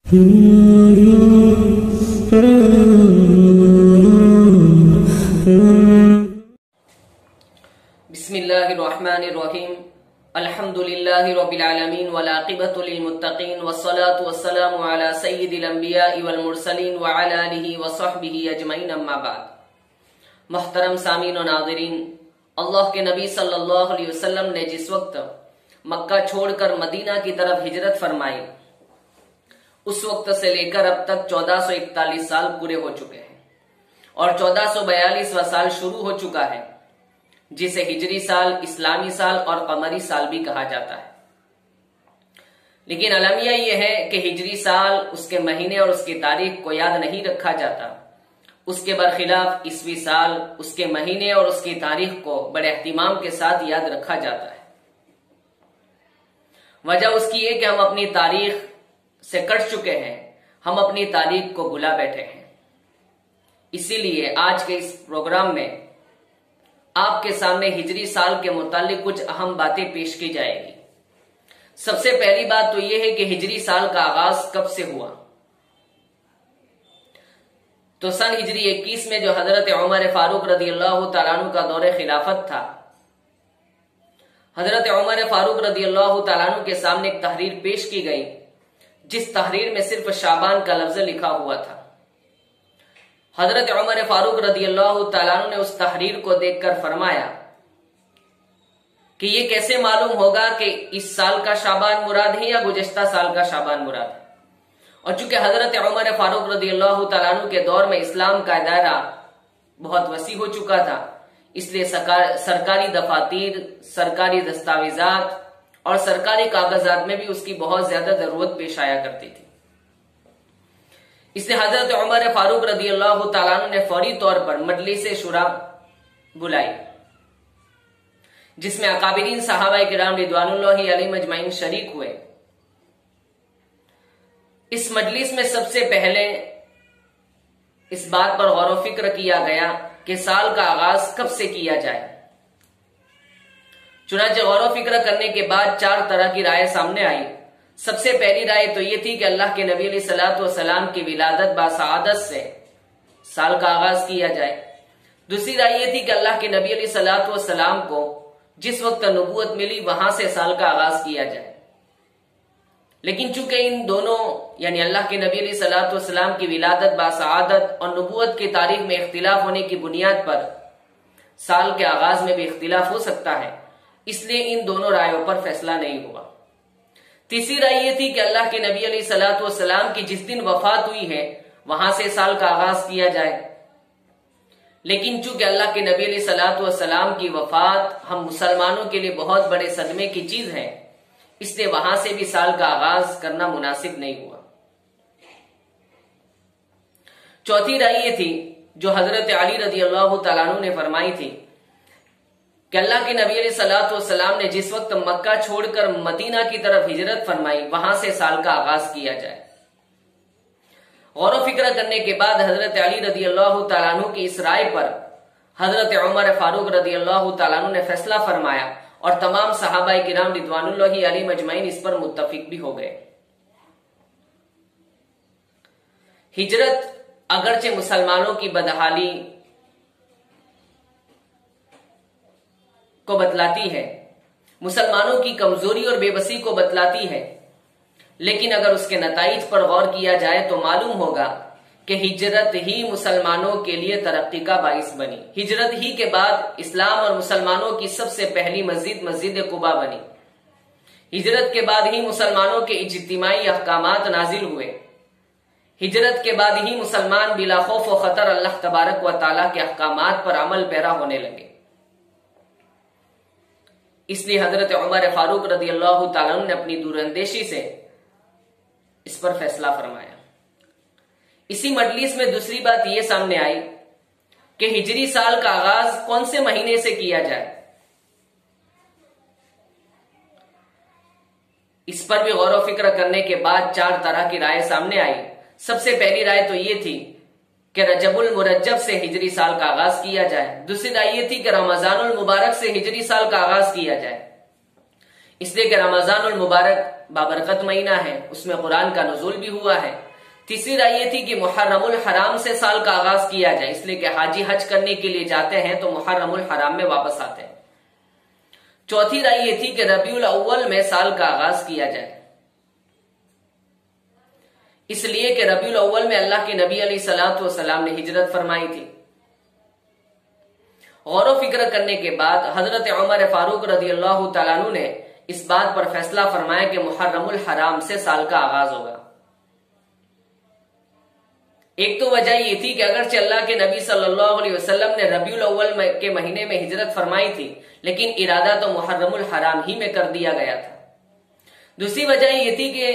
बिस्मिल्लाहिर्रहमानिर्रहीम अल्हम्दुलिल्लाहि रब्बिल आलमीन वल आक़िबतु लिल मुत्तक़ीन वस्सलातु वस्सलामु अला सय्यिदिल अंबिया'i वल मुरसलीन व अला आलिहि व सहबिहि अजमईन अम्मा बाद। मोहतरम सामीन और नाज़रीन, अल्लाह के नबी सल्लल्लाहु अलैहि वसल्लम ने जिस वक्त मक्का छोड़कर मदीना की तरफ हिजरत फरमाई, उस वक्त से लेकर अब तक 1441 साल पूरे हो चुके हैं और 1442वां साल शुरू हो चुका है, जिसे हिजरी साल, इस्लामी साल और कमरी साल भी कहा जाता है। लेकिन अलमिया यह है कि हिजरी साल, उसके महीने और उसकी तारीख को याद नहीं रखा जाता। उसके बरखिलाफ ईसवी साल, उसके महीने और उसकी तारीख को बड़े एहतिमाम के साथ याद रखा जाता है। वजह उसकी है कि हम अपनी तारीख से कट चुके हैं, हम अपनी तारीख को भुला बैठे हैं। इसीलिए आज के इस प्रोग्राम में आपके सामने हिजरी साल के मुतालिक कुछ अहम बातें पेश की जाएगी। सबसे पहली बात तो यह है कि हिजरी साल का आगाज कब से हुआ। तो सन हिजरी 21 में जो हजरत उमर फारूक रदियल्लाहु ताला अन्हु का दौरे खिलाफत था, हजरत उमर फारूक रदियल्लाहु ताला अन्हु के सामने एक तहरीर पेश की गई, जिस तहरीर में सिर्फ शाबान का लफ्ज लिखा हुआ था। हजरत उमर फारूक रदियल्लाहु ताला अन्हु ने उस तहरीर को देखकर फरमाया कि ये कैसे मालूम होगा कि इस साल का शाबान मुराद है या गुज़श्ता साल का शाबान मुराद है। और चूंकि हजरत उमर फारूक रदियल्लाहु ताला अन्हु के दौर में इस्लाम का दायरा बहुत वसी हो चुका था, इसलिए सरकारी दफातर, सरकारी दस्तावेजात और सरकारी कागजात में भी उसकी बहुत ज्यादा जरूरत पेश आया करती थी। इसलिए हजरत उमर फारूक रदियल्लाहु ताला अन्हु ने फौरी तौर पर मजलिस शुरा बुलाई, जिसमें अकाबिरीन सहाबाए किराम रिदवानुल्लाहि अलैहिम अजमईन शरीक हुए। इस मजलिस में सबसे पहले इस बात पर गौर व फिक्र किया गया कि साल का आगाज कब से किया जाए। चुनांचे गौर व फिक्र करने के बाद 4 तरह की राय सामने आई। सबसे पहली राय तो यह थी कि अल्लाह के नबी अलैहिस्सलातु वस्सलाम की विलादत बासआदत से साल का आगाज किया जाए। दूसरी राय यह थी कि अल्लाह के नबी अलैहिस्सलातु वस्सलाम को जिस वक्त नबूवत मिली वहां से साल का आगाज किया जाए। लेकिन चूंकि इन दोनों यानी अल्लाह के नबी अलैहिस्सलातु वस्सलाम की विलादत बासआदत और नबूवत की तारीख में इख्तिलाफ होने की बुनियाद पर साल के आगाज में भी इख्तिलाफ हो सकता है, इसलिए इन दोनों रायों पर फैसला नहीं हुआ। तीसरी राय यह थी कि अल्लाह के नबी अलैहिस्सलातु वस्सलाम की जिस दिन वफात हुई है वहां से साल का आगाज किया जाए। लेकिन चूंकि अल्लाह के नबी अलैहिस्सलातु वस्सलाम की वफात हम मुसलमानों के लिए बहुत बड़े सदमे की चीज है, इसलिए वहां से भी साल का आगाज करना मुनासिब नहीं हुआ। चौथी राय यह थी जो हजरत अली रदियल्लाहु ताला अन्हु ने फरमाई थी कि अल्लाह के नबी अलैहिस्सलातु वस्सलाम ने जिस वक्त मक्का छोड़कर मदीना की तरफ हिजरत फरमाई वहां से साल का आगाज किया जाए। गौर व फिक्र करने के बाद हजरत अली रदियल्लाहु ताला अन्हु की इस राय पर हजरत उमर फारूक रदियल्लाहु ताला अन्हु ने फैसला फरमाया और तमाम सहाबाए किराम रिदवानुल्लाहि अलैहिम अजमईन इस पर मुत्तफिक भी हो गए। हिजरत अगरचे मुसलमानों की बदहाली को बतलाती है, मुसलमानों की कमजोरी और बेबसी को बतलाती है, लेकिन अगर उसके नताइज पर गौर किया जाए तो मालूम होगा कि हिजरत ही मुसलमानों के लिए तरक्की का बाइस बनी। हिजरत ही के बाद इस्लाम और मुसलमानों की सबसे पहली मस्जिद मस्जिद कुबा बनी। हिजरत के बाद ही मुसलमानों के इज्तिमाई अहकामात नाजिल हुए। हिजरत के बाद ही मुसलमान बिला खौफ व खतर अल्लाह तबारक व ताला के अहकामात पर अमल पैरा होने लगे। इसलिए हजरत उमर फारूक रदियल्लाहु ताला अन्हु ने अपनी दूरअंदेशी से इस पर फैसला फरमाया। इसी मजलिस में दूसरी बात यह सामने आई कि हिजरी साल का आगाज कौन से महीने से किया जाए। इस पर भी गौर व फिक्र करने के बाद 4 तरह की राय सामने आई। सबसे पहली राय तो यह थी कि रजबुल मुरज्जब से हिजरी साल का आगाज किया जाए। दूसरी राय यह थी कि रमजानुल मुबारक से हिजरी साल का आगाज किया जाए, इसलिए कि रमजानुल मुबारक बाबरकत महीना है, उसमें कुरान का नुज़ूल भी हुआ है। तीसरी राय ये थी कि मुहर्रमुल हराम से साल का आगाज किया जाए, इसलिए कि हाजी हज करने के लिए जाते हैं तो मुहर्रमुल हराम में वापस आते हैं। चौथी राय ये थी कि रबीउल अव्वल में साल का आगाज किया जाए, इसलिए कि रबीउल अव्वल में अल्लाह के नबी अलैहिस्सलातु वस्सलाम ने हिजरत फरमाई थी। गौर व फिक्र करने के बाद हजरत उमर फारूक रज़ियल्लाहु तआला अन्हु ने इस बात पर फैसला फरमाया कि मुहर्रमुल हराम से साल का आगाज होगा। एक तो वजह ये थी कि अगरचे अल्लाह के नबी सल्लल्लाहु अलैहि वसल्लम ने रबीउल अव्वल के महीने में हिजरत फरमाई थी, लेकिन इरादा तो मुहर्रमुल हराम ही में कर दिया गया था। दूसरी वजह ये थी कि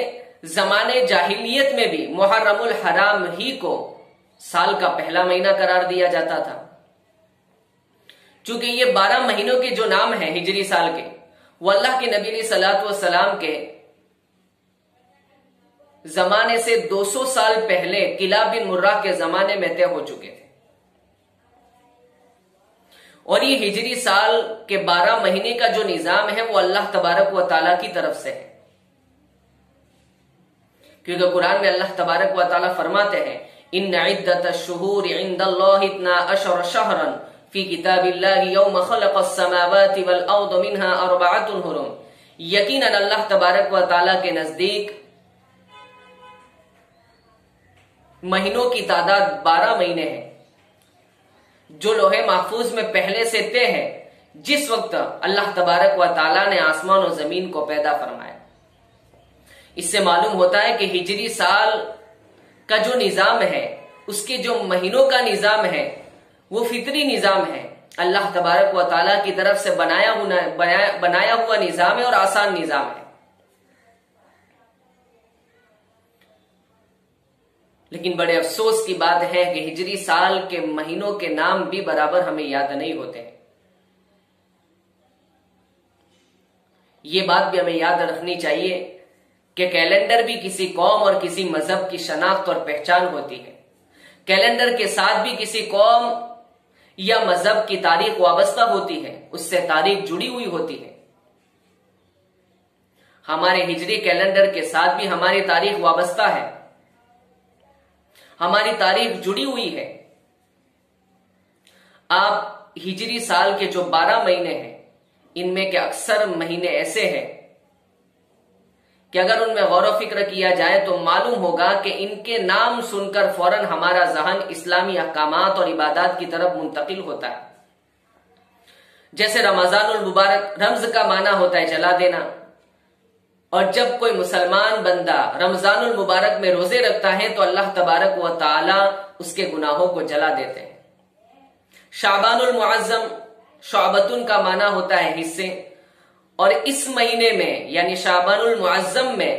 जमाने जाहिलियत में भी मुहर्रमुल हराम ही को साल का पहला महीना करार दिया जाता था। चूंकि ये 12 महीनों के जो नाम हैं हिजरी साल के, वो अल्लाह के नबी सल्लल्लाहु अलैहि वसल्लम के जमाने से 200 साल पहले किलाब बिन मुर्रा के जमाने में तय हो चुके थे, और ये हिजरी साल के 12 महीने का जो निजाम है वो अल्लाह तबारक व ताला की तरफ से है। क्योंकि कुरान में अल्लाह तबारक व ताला फरमाते हैं, इन्न इद्दतश शुहूर इंदल्लाहि 12 शहरन फी किताबिल्लाहि यौम खलक़स समावाति वल अर्द मिन्हा अर्बअतुन हुरुम। यकीनन अल्लाह तबारक व ताला के नजदीक महीनों की तादाद 12 महीने हैं, जो लोहे महफूज में पहले से तय है जिस वक्त अल्लाह तबारक व ताला ने आसमान और जमीन को पैदा फरमाया। इससे मालूम होता है कि हिजरी साल का जो निजाम है, उसके जो महीनों का निजाम है, वो फितरी निजाम है, अल्लाह तबारक व ताला की तरफ से बनाया हुआ निजाम है और आसान निजाम है। लेकिन बड़े अफसोस की बात है कि हिजरी साल के महीनों के नाम भी बराबर हमें याद नहीं होते। ये बात भी हमें याद रखनी चाहिए कि कैलेंडर भी किसी कौम और किसी मजहब की शनाख्त और पहचान होती है। कैलेंडर के साथ भी किसी कौम या मजहब की तारीख वाबस्ता होती है, उससे तारीख जुड़ी हुई होती है। हमारे हिजरी कैलेंडर के साथ भी हमारी तारीख वाबस्ता है, हमारी तारीख जुड़ी हुई है। आप हिजरी साल के जो 12 महीने हैं, इनमें के अक्सर महीने ऐसे हैं कि अगर उनमें गौर व फिक्र किया जाए तो मालूम होगा कि इनके नाम सुनकर फौरन हमारा जहन इस्लामी अहकामात और इबादत की तरफ मुंतकिल होता है। जैसे रमजानुल मुबारक, रम्ज का माना होता है जला देना, और जब कोई मुसलमान बंदा रमजानुल मुबारक में रोजे रखता है तो अल्लाह तबारक व ताला उसके गुनाहों को जला देते हैं। शाबानुल मुअज्जम, शौबतुन का माना होता है हिस्से, और इस महीने में यानी शाबानुल मुअज्जम में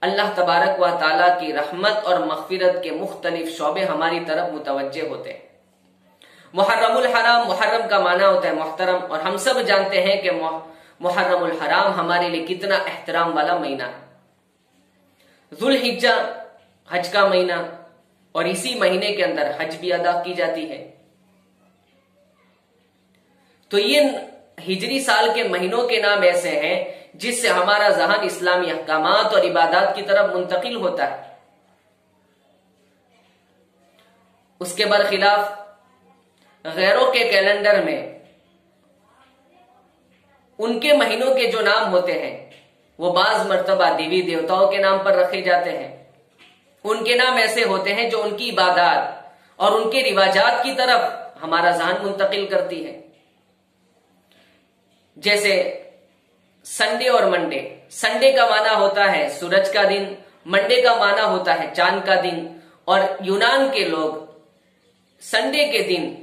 अल्लाह तबारक व ताला की रहमत और मग़फ़िरत के मुख्तलिफ शोबे हमारी तरफ मुतवज्जे होते हैं। मुहर्रमुल हराम, मुहर्रम का माना होता है मोहतरम, और हम सब जानते हैं कि मुहर्रमुल हराम हमारे लिए कितना एहतराम वाला महीना है। जुल्हिज्जा हज का महीना, और इसी महीने के अंदर हज भी अदा की जाती है। तो ये हिजरी साल के महीनों के नाम ऐसे हैं जिससे हमारा जहन इस्लामी अहकामात और इबादत की तरफ मुंतकिल होता है। उसके बरखिलाफ गैरों के कैलेंडर में उनके महीनों के जो नाम होते हैं वो बाज मर्तबा देवी देवताओं के नाम पर रखे जाते हैं। उनके नाम ऐसे होते हैं जो उनकी इबादत और उनके रिवाजात की तरफ हमारा जहन मुंतकिल करती है। जैसे संडे और मंडे। संडे का माना होता है सूरज का दिन, मंडे का माना होता है चांद का दिन, और यूनान के लोग संडे के दिन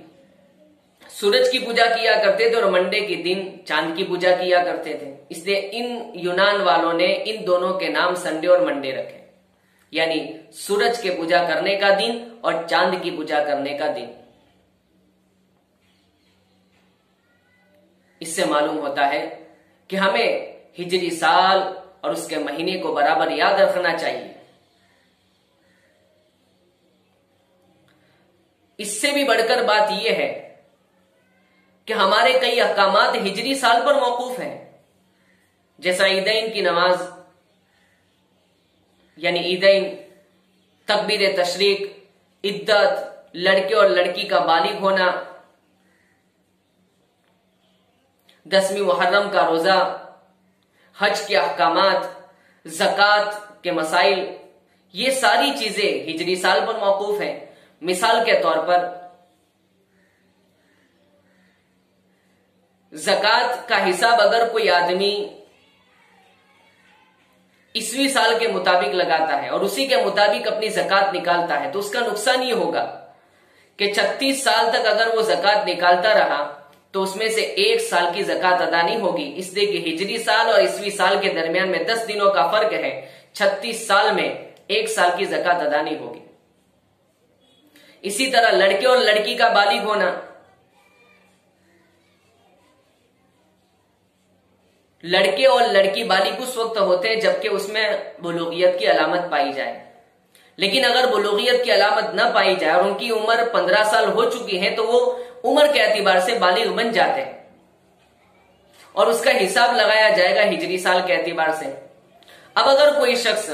सूरज की पूजा किया करते थे और मंडे के दिन चांद की पूजा किया करते थे। इसलिए इन यूनान वालों ने इन दोनों के नाम संडे और मंडे रखे, यानी सूरज के पूजा करने का दिन और चांद की पूजा करने का दिन। इससे मालूम होता है कि हमें हिजरी साल और उसके महीने को बराबर याद रखना चाहिए। इससे भी बढ़कर बात यह है कि हमारे कई अहकामात हिजरी साल पर मौकूफ हैं। जैसा ईदैन की नमाज यानी ईदैन, तकबीर तशरीक, इद्दत, लड़के और लड़की का बालिग होना, 10वीं मुहर्रम का रोजा, हज के अहकामात, ज़कात के मसाइल, ये सारी चीजें हिजरी साल पर मौकूफ हैं। मिसाल के तौर पर ज़कात का हिसाब अगर कोई आदमी ईस्वी साल के मुताबिक लगाता है और उसी के मुताबिक अपनी ज़कात निकालता है तो उसका नुकसान ये होगा कि 36 साल तक अगर वो ज़कात निकालता रहा तो उसमें से 1 साल की ज़कात अदा नहीं होगी, इसलिए कि हिजरी साल और ईस्वी साल के दरमियान में 10 दिनों का फर्क है। 36 साल में 1 साल की ज़कात अदा नहीं होगी। इसी तरह लड़के और लड़की का बालिग होना, लड़के और लड़की बालिग उस वक्त होते हैं जबकि उसमें बुलूगियत की अलामत पाई जाए, लेकिन अगर बुलूगियत की अलामत न पाई जाए और उनकी उम्र 15 साल हो चुकी है तो वो उम्र के एतबार से बालिग बन जाते हैं और उसका हिसाब लगाया जाएगा हिजरी साल के एतबार से। अब अगर कोई शख्स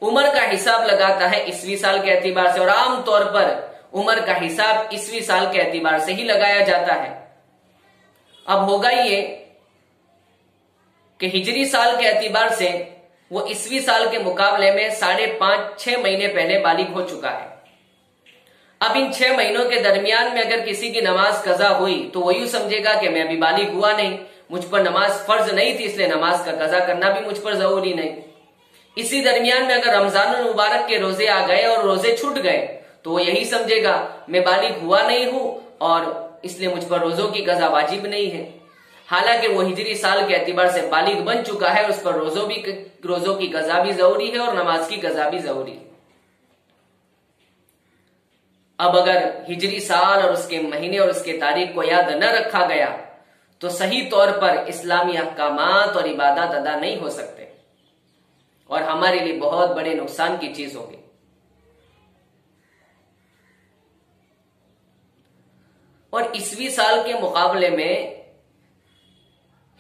उम्र का हिसाब लगाता है ईस्वी साल के एतबार से, और आमतौर पर उम्र का हिसाब ईस्वी साल के एतबार से ही लगाया जाता है, अब होगा ये कि हिजरी साल के एतबार से वो ईस्वी साल के मुकाबले में 5.5-6 महीने पहले बालिग हो चुका है। अब इन 6 महीनों के दरमियान में अगर किसी की नमाज कजा हुई तो वो यूं समझेगा कि मैं अभी बालिग हुआ नहीं, मुझ पर नमाज फर्ज नहीं थी, इसलिए नमाज का कजा करना भी मुझ पर जरूरी नहीं। इसी दरमियान में अगर रमजानुल मुबारक के रोजे आ गए और रोजे छूट गए तो वो यही समझेगा मैं बालिग हुआ नहीं हूं और इसलिए मुझ पर रोजों की कजा वाजिब नहीं है, हालांकि वो हिजरी साल के एतबार से बालिग बन चुका है, उस पर रोजों की कजा भी जरूरी है और नमाज की कजा भी जरूरी है। अब अगर हिजरी साल और उसके महीने और उसके तारीख को याद न रखा गया तो सही तौर पर इस्लामी अहकामात और इबादत अदा नहीं हो सकते और हमारे लिए बहुत बड़े नुकसान की चीज होगी। और ईस्वी साल के मुकाबले में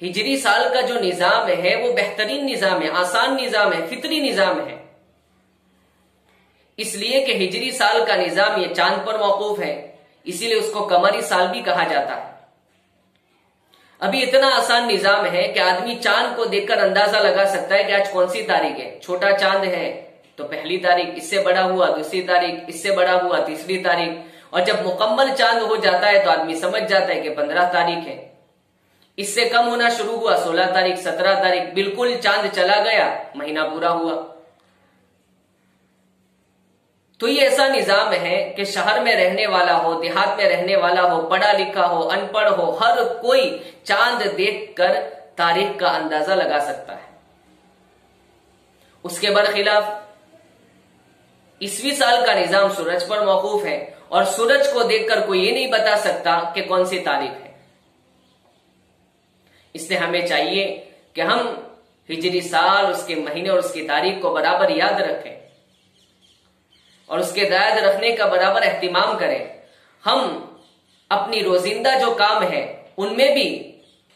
हिजरी साल का जो निजाम है वो बेहतरीन निजाम है, आसान निजाम है, फितरी निजाम है, इसलिए कि हिजरी साल का निजाम ये चांद पर मौकूफ है, इसीलिए उसको कमरी साल भी कहा जाता है। अभी इतना आसान निजाम है कि आदमी चांद को देखकर अंदाजा लगा सकता है कि आज कौन सी तारीख है। छोटा चांद है तो पहली तारीख, इससे बड़ा हुआ दूसरी तारीख, इससे बड़ा हुआ तीसरी तारीख, और जब मुकम्मल चांद हो जाता है तो आदमी समझ जाता है कि 15 तारीख है। इससे कम होना शुरू हुआ 16 तारीख, 17 तारीख, बिल्कुल चांद चला गया, महीना पूरा हुआ। तो ये ऐसा निजाम है कि शहर में रहने वाला हो, देहात में रहने वाला हो, पढ़ा लिखा हो, अनपढ़ हो, हर कोई चांद देखकर तारीख का अंदाजा लगा सकता है। उसके बरखिलाफ ईस्वी साल का निजाम सूरज पर मौकूफ है और सूरज को देखकर कोई ये नहीं बता सकता कि कौन सी तारीख है। इसलिए हमें चाहिए कि हम हिजरी साल, उसके महीने और उसकी तारीख को बराबर याद रखें और उसके याद रखने का बराबर एहतिमाम करें। हम अपनी रोजिंदा जो काम है उनमें भी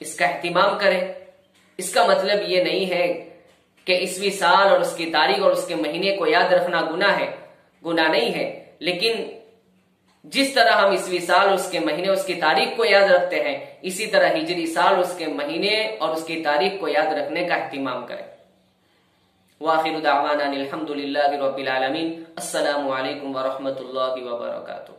इसका एहतिमाम करें। इसका मतलब ये नहीं है कि ईस्वी साल और उसकी तारीख और उसके महीने को याद रखना गुनाह है, गुनाह नहीं है, लेकिन जिस तरह हम ईस्वी साल, उसके महीने, उसकी तारीख को याद रखते हैं, इसी तरह हिजरी साल, उसके महीने और उसकी तारीख को याद रखने का एहतिमाम करें। वाखिरु दावाना अनिल हम्दुलिल्लाहि रब्बिल आलमीन। अस्सलामु अलैकुम व रहमतुल्लाहि व बरकातुहू।